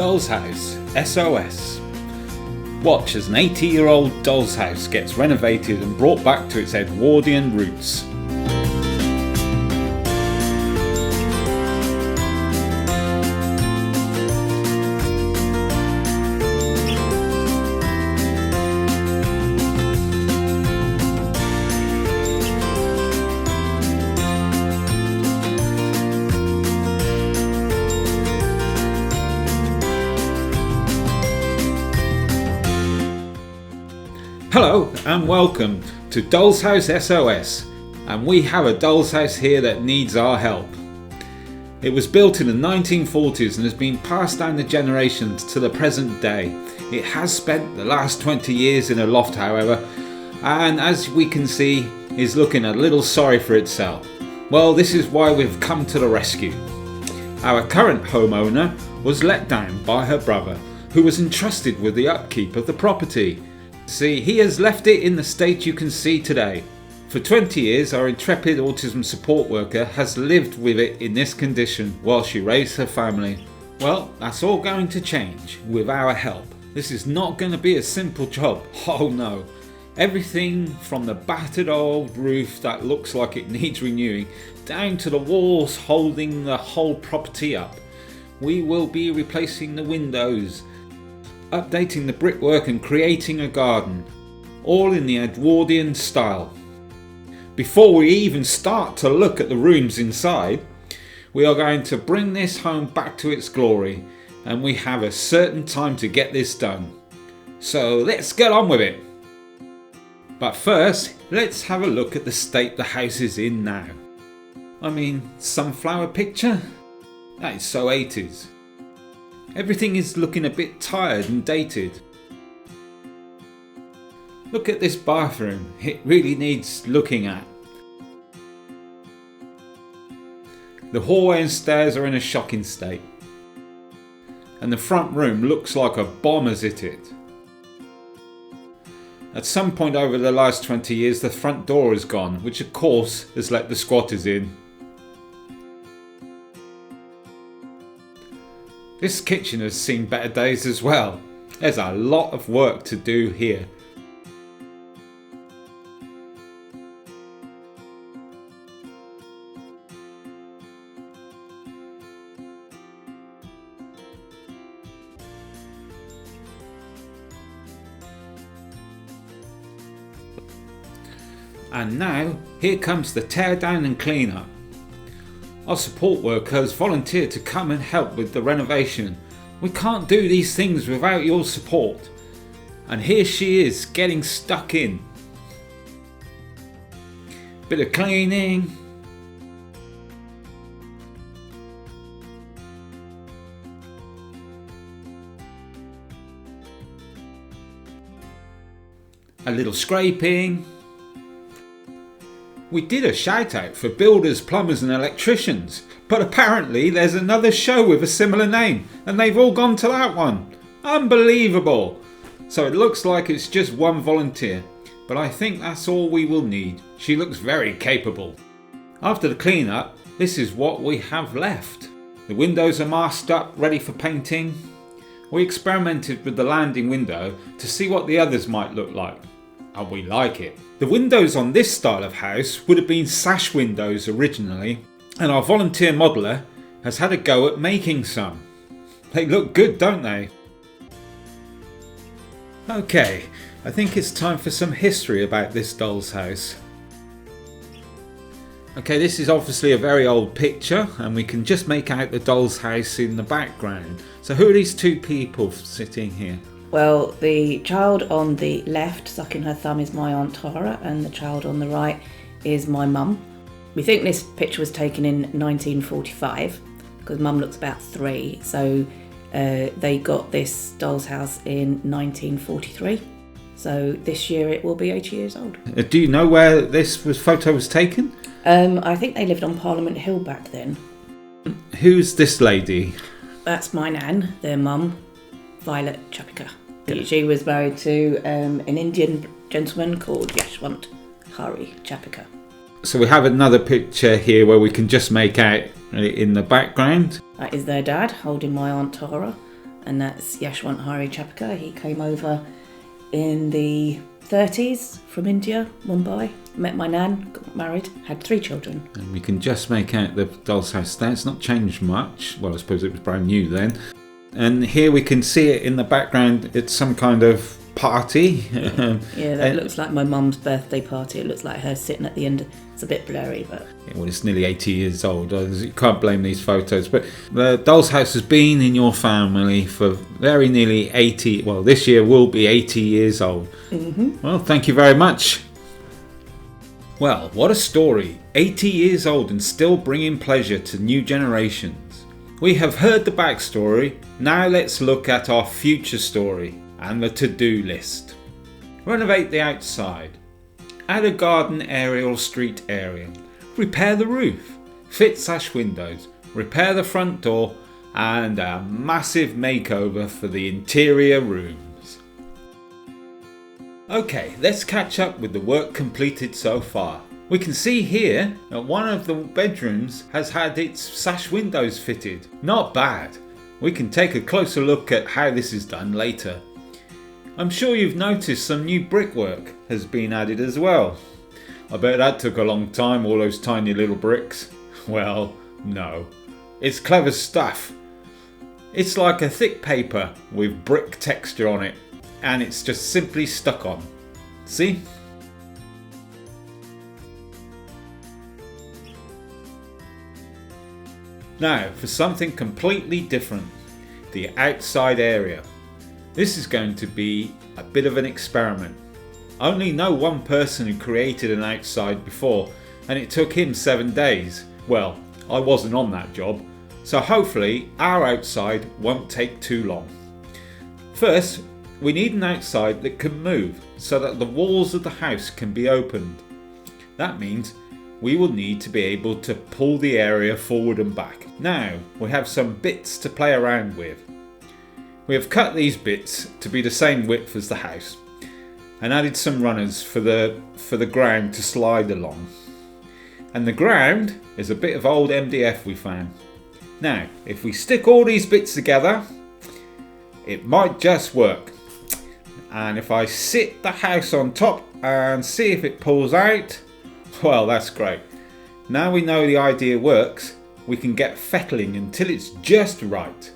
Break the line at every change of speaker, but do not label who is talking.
Doll's House SOS. Watch as an 80-year-old doll's house gets renovated and brought back to its Edwardian roots. Hello and welcome to Doll's House SOS, and we have a doll's house here that needs our help. It was built in the 1940s and has been passed down the generations to the present day. It has spent the last 20 years in a loft, however, and as we can see is looking a little sorry for itself. Well, this is why we've come to the rescue. Our current homeowner was let down by her brother, who was entrusted with the upkeep of the property. See, he has left it in the state you can see today. For 20 years, our intrepid autism support worker has lived with it in this condition while she raised her family. Well, that's all going to change with our help. This is not going to be a simple job. Oh no. Everything from the battered old roof that looks like it needs renewing, down to the walls holding the whole property up. We will be replacing the windows, updating the brickwork and creating a garden, all in the Edwardian style. Before we even start to look at the rooms inside, we are going to bring this home back to its glory, and we have a certain time to get this done. So let's get on with it. But first, let's have a look at the state the house is in now. I mean, sunflower picture? That is so 80s. Everything is looking a bit tired and dated. Look at this bathroom, it really needs looking at. The hallway and stairs are in a shocking state. And the front room looks like a bomb has hit it. At some point over the last 20 years the front door is gone, which of course has let the squatters in. This kitchen has seen better days as well. There's a lot of work to do here. And now, here comes the tear down and clean up. Our support worker has volunteered to come and help with the renovation. We can't do these things without your support. And here she is, getting stuck in. Bit of cleaning. A little scraping. We did a shout out for builders, plumbers and electricians, but apparently there's another show with a similar name and they've all gone to that one. Unbelievable! So it looks like it's just one volunteer, but I think that's all we will need. She looks very capable. After the clean up, this is what we have left. The windows are masked up, ready for painting. We experimented with the landing window to see what the others might look like, and we like it. The windows on this style of house would have been sash windows originally, and our volunteer modeller has had a go at making some. They look good, don't they? Okay, I think it's time for some history about this doll's house. Okay, this is obviously a very old picture and we can just make out the doll's house in the background. So who are these two people sitting here?
Well, the child on the left sucking her thumb is my Aunt Tara, and the child on the right is my mum. We think this picture was taken in 1945 because mum looks about 3, so they got this doll's house in 1943. So this year it will be 80 years old.
Do you know where this photo was taken?
I think they lived on Parliament Hill back then.
Who's this lady?
That's my nan, their mum, Violet Chapika. She was married to an Indian gentleman called Yashwant Hari Chapika.
So we have another picture here where we can just make out in the background.
That is their dad holding my Aunt Tara. and that's Yashwant Hari Chapaka. He came over in the 30s from India, Mumbai, met my nan, got married, had 3 children.
And we can just make out the doll's house there. It's not changed much. Well, I suppose it was brand new then. And here we can see it in the background. It's some kind of party.
Yeah, that looks like my mum's birthday party. It looks like her sitting at the end. It's a bit blurry, but...
Well, it's nearly 80 years old. You can't blame these photos. But the doll's house has been in your family for very nearly 80... Well, this year will be 80 years old. Mm-hmm. Well, thank you very much. Well, what a story. 80 years old and still bringing pleasure to new generations. We have heard the backstory. Now let's look at our future story and the to-do list. Renovate the outside. Add a garden area or street area. Repair the roof. Fit sash windows. Repair the front door. And a massive makeover for the interior rooms. Okay, let's catch up with the work completed so far. We can see here that one of the bedrooms has had its sash windows fitted. Not bad. We can take a closer look at how this is done later. I'm sure you've noticed some new brickwork has been added as well. I bet that took a long time, all those tiny little bricks. Well, no. It's clever stuff. It's like a thick paper with brick texture on it, and it's just simply stuck on. See? Now for something completely different, the outside area. This is going to be a bit of an experiment. I only know one person who created an outside before, and it took him 7 days. Well, I wasn't on that job, so hopefully our outside won't take too long. First, we need an outside that can move so that the walls of the house can be opened. That means we will need to be able to pull the area forward and back. Now we have some bits to play around with. We have cut these bits to be the same width as the house and added some runners for the ground to slide along. And the ground is a bit of old MDF we found. Now if we stick all these bits together, it might just work. And if I sit the house on top and see if it pulls out, well, that's great. Now we know the idea works, we can get fettling until it's just right.